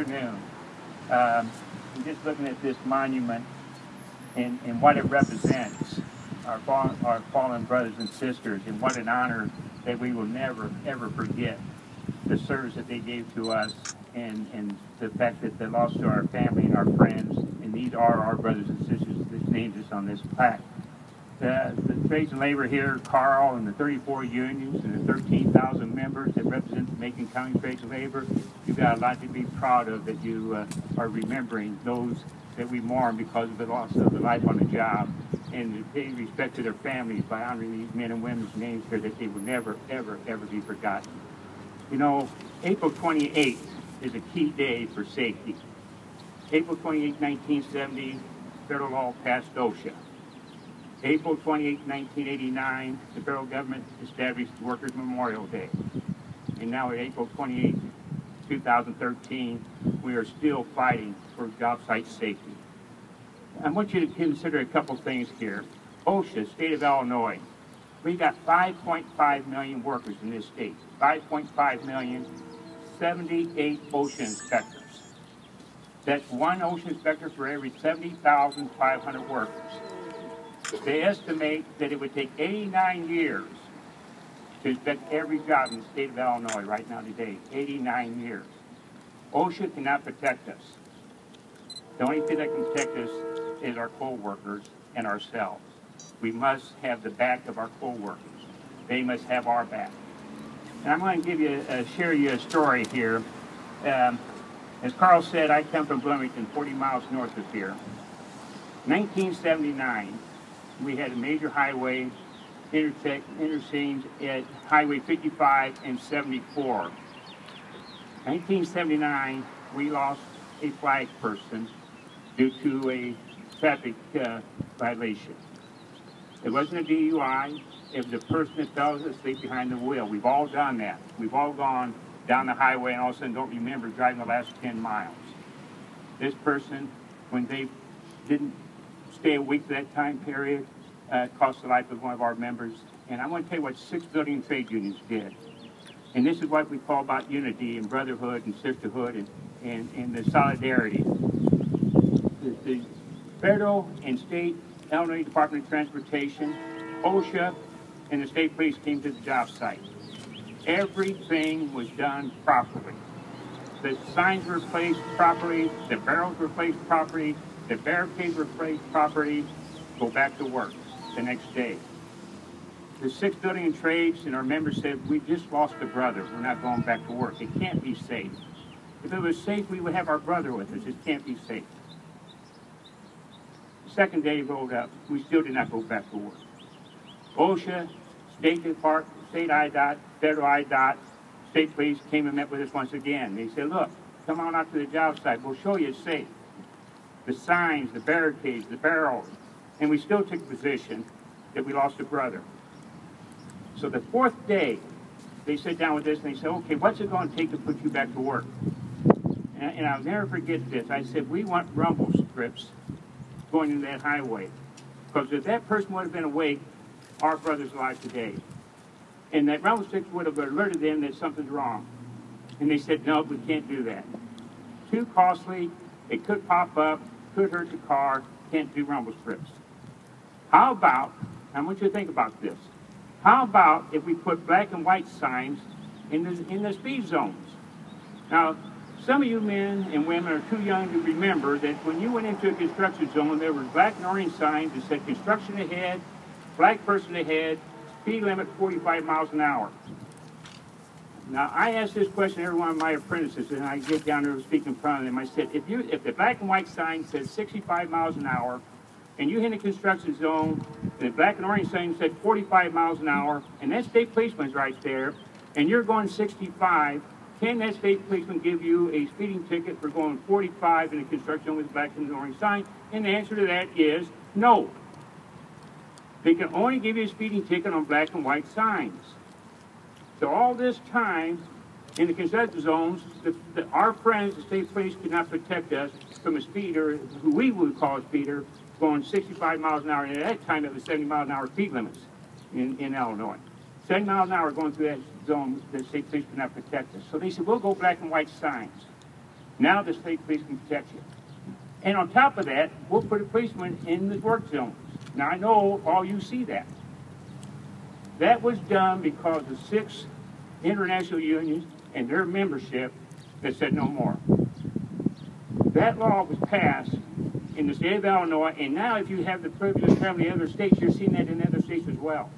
afternoon. I'm just looking at this monument and what it represents, our fallen brothers and sisters, and what an honor that we will never, ever forget the service that they gave to us, and the fact that they lost to our family and our friends, and these are our brothers and sisters that named us on this plaque. The trades and labor here, Carl, and the 34 unions and the 13,000 members that represent the Macon County trades and labor, you've got a lot to be proud of, that you are remembering those that we mourn because of the loss of the life on the job, and to pay respect to their families by honoring these men and women's names here, that they will never, ever, ever be forgotten. You know, April 28th is a key day for safety. April 28, 1970, federal law passed OSHA. April 28, 1989, the federal government established Workers' Memorial Day. And now at April 28, 2013, we are still fighting for job site safety. I want you to consider a couple things here. OSHA, state of Illinois, we got 5.5 million workers in this state. 5.5 million, 78 OSHA inspectors. That's one OSHA inspector for every 70,500 workers. They estimate that it would take 89 years to inspect every job in the state of Illinois right now today. 89 years. OSHA cannot protect us. The only thing that can protect us is our co-workers and ourselves. We must have the back of our co-workers. They must have our back. And I'm going to give you, share you a story here. As Carl said, I come from Bloomington, 40 miles north of here. 1979, we had a major highway intersections at Highway 55 and 74. 1979, we lost a flag person due to a traffic violation. It wasn't a DUI. It was a person that fell asleep behind the wheel. We've all done that. We've all gone down the highway and all of a sudden don't remember driving the last 10 miles. This person, when they didn't stay awake for that time period, cost the life of one of our members. And I want to tell you what 6 building trade unions did. And this is what we call about unity and brotherhood and sisterhood and the solidarity. The federal and state Illinois Department of Transportation, OSHA, and the state police came to the job site. Everything was done properly. The signs were placed properly, the barrels were placed properly, the barricades were placed properly. Go back to work the next day. The 6 building and trades and our members said, we just lost a brother. We're not going back to work. It can't be safe. If it was safe, we would have our brother with us. It can't be safe. The second day rolled up. We still did not go back to work. OSHA, State Department, State IDOT, Federal IDOT, State Police came and met with us once again. They said, look, come on out to the job site. We'll show you it's safe. The signs, the barricades, the barrels. And we still took the position that we lost a brother. So the 4th day, they sit down with us and they said, okay, what's it going to take to put you back to work? And I'll never forget this. I said, we want rumble strips going into that highway. Because if that person would have been awake, our brother's alive today. And that rumble strips would have alerted them that something's wrong. And they said, no, we can't do that. Too costly, it could pop up, could hurt the car, can't do rumble strips. How about, I want you to think about this, how about if we put black and white signs in the speed zones? Now, some of you men and women are too young to remember that when you went into a construction zone, there were black and orange signs that said construction ahead, black person ahead, speed limit 45 miles an hour. Now, I asked this question to every one of my apprentices, and I get down there to speak in front of them. I said, if the black and white sign says 65 miles an hour, and you hit a construction zone, and the black and orange sign said 45 miles an hour, and that state policeman's right there, and you're going 65, can that state policeman give you a speeding ticket for going 45 in a construction zone with a black and orange sign? And the answer to that is no. They can only give you a speeding ticket on black and white signs. So all this time in the construction zones, our friends, the state police, could not protect us from a speeder, who we would call a speeder, going 65 miles an hour. And at that time, it was 70 mile an hour speed limits in Illinois. 70 miles an hour going through that zone, the state police could not protect us. So they said, we'll go black and white signs. Now the state police can protect you. And on top of that, we'll put a policeman in the work zones. Now I know all you see that. That was done because of 6 international unions and their membership that said no more. That law was passed in the state of Illinois, and now if you have the privilege of traveling to other states, you're seeing that in other states as well.